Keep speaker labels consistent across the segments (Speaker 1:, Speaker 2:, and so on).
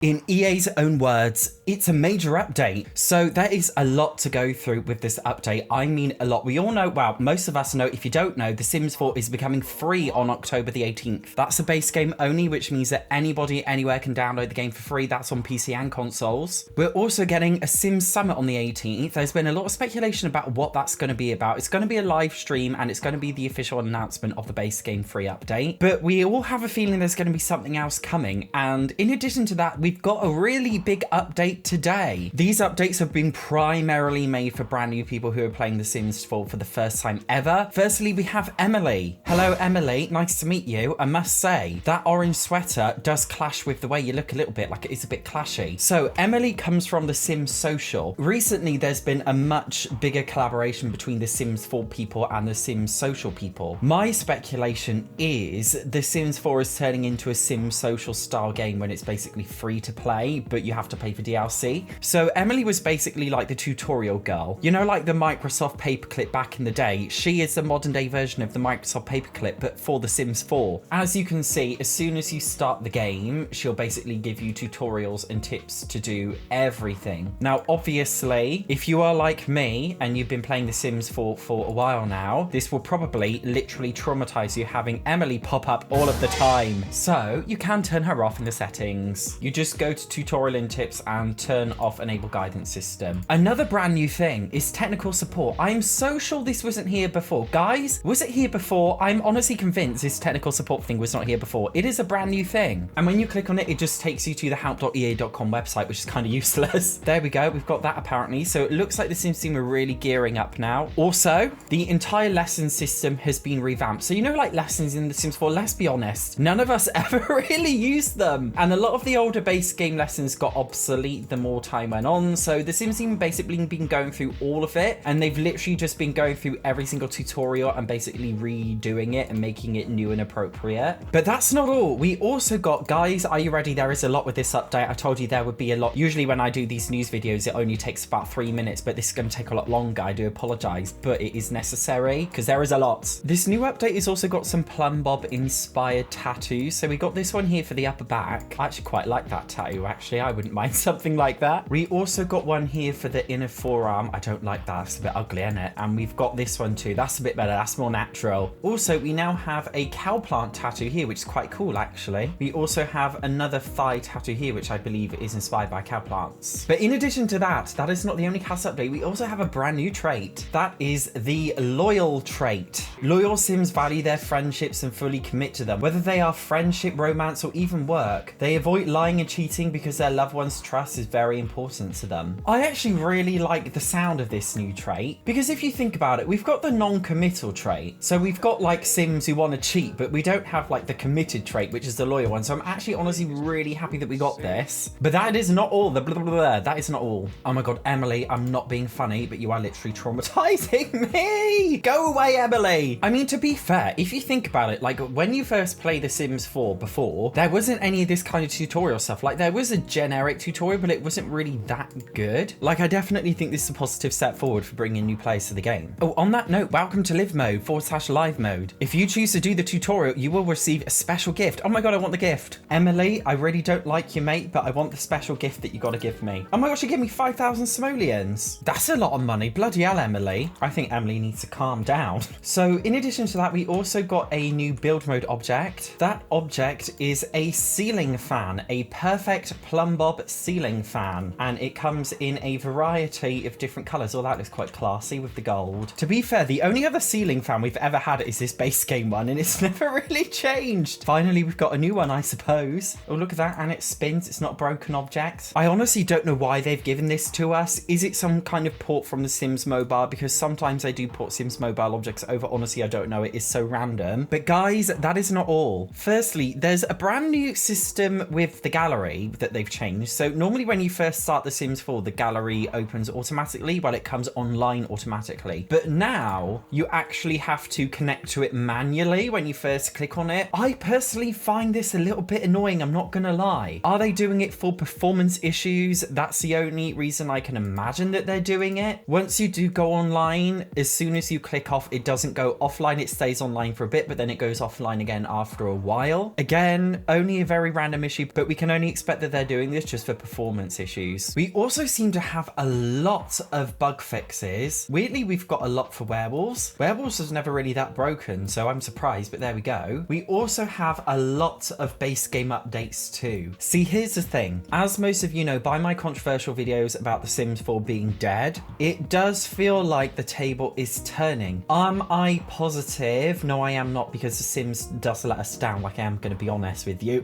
Speaker 1: In EA's own words, it's a major update. So there is a lot to go through with this update. I mean a lot. We all know, well, most of us know, if you don't know, The Sims 4 is becoming free on October the 18th. That's a base game only, which means that anybody anywhere can download the game for free. That's on PC and consoles. We're also getting a Sims Summit on the 18th. There's been a lot of speculation about what that's going to be about. It's going to be a live stream and it's going to be the official announcement of the base game free update. But we all have a feeling there's going to be something else coming. And in addition to that, we've got a really big update today. These updates have been primarily made for brand new people who are playing The Sims 4 for the first time ever. Firstly, we have Emily. Hello, Emily. Nice to meet you. I must say, that orange sweater does clash with the way you look a little bit, like it is a bit clashy. So Emily comes from The Sims Social. Recently, there's been a much bigger collaboration between The Sims 4 people and The Sims Social people. My speculation is The Sims 4 is turning into a Sims Social style game when it's basically free to play, but you have to pay for DLC. So Emily was basically like the tutorial girl. You know, like the Microsoft paperclip back in the day. She is the modern day version of the Microsoft paperclip, but for The Sims 4. As you can see, as soon as you start the game, she'll basically give you tutorials and tips to do everything. Now, obviously, if you are like me and you've been playing The Sims 4 for a while now, this will probably literally traumatize you having Emily pop up all of the time. So you can turn her off in the settings. You just go to tutorial and tips and turn off enable guidance system. Another brand new thing is technical support. I am so sure this wasn't here before. Guys, was it here before? I'm honestly convinced this technical support thing was not here before. It is a brand new thing. And when you click on it, it just takes you to the help.ea.com website, which is kind of useless. There we go. We've got that apparently. So it looks like the Sims team are really gearing up now. Also, the entire lesson system has been revamped. So you know, like lessons in The Sims 4, let's be honest, none of us ever really used them. And a lot of the older base game lessons got obsolete the more time went on. So the Sims team basically been going through all of it, and they've literally just been going through every single tutorial and basically redoing it and making it new and appropriate. But that's not all. We also got, guys, are you ready? There is a lot with this update. I told you there would be a lot. Usually when I do these news videos, it only takes about 3 minutes, but this is going to take a lot longer. I do apologize, but it is necessary because there is a lot. This new update has also got some Plum Bob inspired tattoos. So we got this one here for the upper back. I actually quite like that tattoo, actually. I wouldn't mind something like that. We also got one here for the inner forearm. I don't like that. It's a bit ugly, isn't it? And we've got this one too. That's a bit better. That's more natural. Also, we now have a cow plant tattoo here, which is quite cool, actually. We also have another thigh tattoo here, which I believe is inspired by cow plants. But in addition to that, that is not the only house update. We also have a brand new trait. That is the loyal trait. Loyal Sims value their friendships and fully commit to them. Whether they are friendship, romance, or even work, they avoid lying and cheating because their loved one's trust is very important to them. I actually really like the sound of this new trait because if you think about it, we've got the non-committal trait. So we've got like Sims who want to cheat, but we don't have like the committed trait, which is the loyal one. So I'm actually honestly really happy that we got this. But that is not all. The blah, blah, blah, that is not all. Oh my God, Emily, I'm not being funny, but you are literally traumatizing me. Go away, Emily. I mean, to be fair, if you think about it, like when you first played The Sims 4 before, there wasn't any of this kind of tutorial stuff. Like there was a generic tutorial, but it wasn't really that good. Like I definitely think this is a positive step forward for bringing new players to the game. Oh, on that note, welcome to live mode /live mode. If you choose to do the tutorial, you will receive a special gift. Oh my God, I want the gift. Emily, I really don't like you, mate, but I want the special gift that you got to give me. Oh my gosh, you gave me 5,000 simoleons. That's a lot of money. Bloody hell, Emily. I think Emily needs to calm down. So in addition to that, we also got a new build mode object. That object is a ceiling fan, a perfect Plum Bob ceiling fan. And it comes in a variety of different colors. Oh, that looks quite classy with the gold. To be fair, the only other ceiling fan we've ever had is this base game one, and it's never really changed. Finally, we've got a new one, I suppose. Oh, look at that. And it spins. It's not a broken object. I honestly don't know why they've given this to us. Is it some kind of port from the Sims Mobile? Because sometimes they do port Sims Mobile objects over. Honestly, I don't know. It is so random. But guys, that is not all. Firstly, there's a brand new system with the gallery that they've changed. So normally when you first start The Sims 4, the gallery opens automatically while it comes online automatically. But now you actually have to connect to it manually when you first click on it. I personally find this a little bit annoying, I'm not gonna lie. Are they doing it for performance issues? That's the only reason I can imagine that they're doing it. Once you do go online, as soon as you click off, it doesn't go offline. It stays online for a bit, but then it goes offline again after a while. Again, only a very random issue, but we can only expect that they're doing this just for performance issues. We also seem to have a lot of bug fixes. Weirdly, we've got a lot for werewolves. Werewolves was never really that broken, so I'm surprised, but there we go. We also have a lot of base game updates too. See, here's the thing. As most of you know, by my controversial videos about The Sims 4 being dead, it does feel like the table is turning. Am I positive? No, I am not, because The Sims does let us down, like I am going to be honest with you.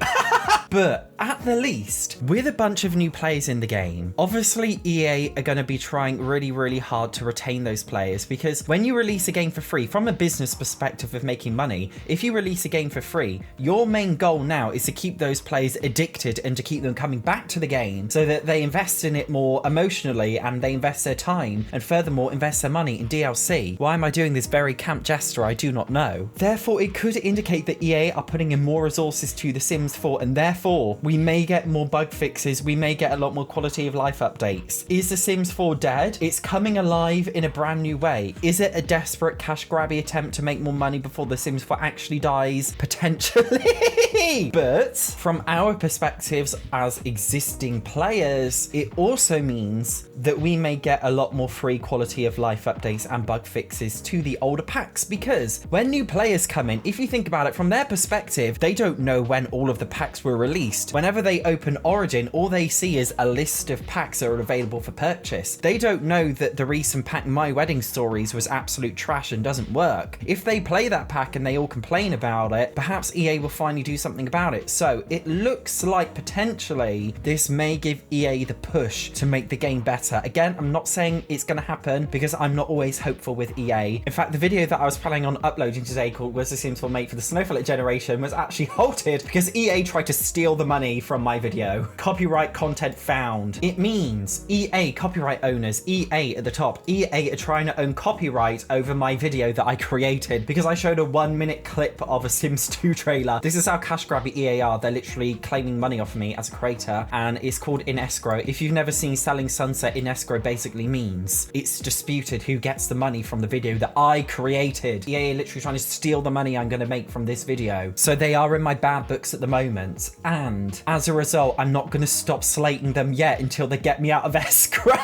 Speaker 1: But at the least, with a bunch of new players in the game, obviously EA are going to be trying really, really hard to retain those players, because when you release a game for free, from a business perspective of making money, if you release a game for free, your main goal now is to keep those players addicted and to keep them coming back to the game so that they invest in it more emotionally and they invest their time and furthermore invest their money in DLC. Why am I doing this very camp gesture? I do not know. Therefore, it could indicate that EA are putting in more resources to The Sims 4, and therefore we may get more bug fixes, we may get a lot more quality of life updates. Is The Sims 4 dead? It's coming alive in a brand new way. Is it a desperate cash grabby attempt to make more money before The Sims 4 actually dies? Potentially. But from our perspectives as existing players, it also means that we may get a lot more free quality of life updates and bug fixes to the older packs, because when new players come in, if you think about it from their perspective, they don't know when all of the packs were released. Whenever they open Origin, all they see is a list of packs that are available for purchase. They don't know that the recent pack My Wedding Stories was absolute trash and doesn't work. If they play that pack and they all complain about it, perhaps EA will finally do something about it. So it looks like potentially this may give EA the push to make the game better. Again, I'm not saying it's going to happen because I'm not always hopeful with EA. In fact, the video that I was planning on uploading today called Was The Sims 4 Made for the Snowflake Generation was actually halted because EA tried to steal the money from my video. Copyright content found. It means EA copyright owners, EA at the top, EA are trying to own copyright over my video that I created because I showed a 1-minute clip of a Sims 2 trailer. This is how cash grabby EA are. They're literally claiming money off of me as a creator, and it's called in escrow. If you've never seen Selling Sunset, in escrow basically means it's disputed who gets the money from the video that I created. EA are literally trying to steal the money I'm going to make from this video. So they are in my bad books at the moment, and as a result, I'm not going to stop slating them yet until they get me out of escrow.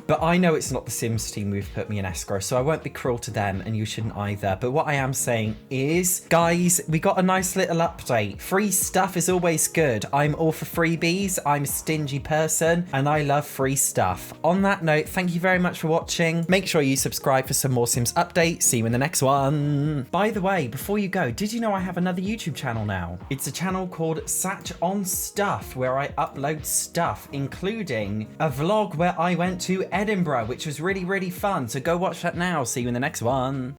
Speaker 1: But I know it's not the Sims team who've put me in escrow, so I won't be cruel to them, and you shouldn't either. But what I am saying is, guys, we got a nice little update. Free stuff is always good. I'm all for freebies. I'm a stingy person, and I love free stuff. On that note, thank you very much for watching. Make sure you subscribe for some more Sims updates. See you in the next one. By the way, before you go, did you know I have another YouTube channel now? It's a channel called Satch on Stuff, where I upload stuff, including a vlog where I went to Edinburgh, which was really, really fun. So go watch that now. See you in the next one.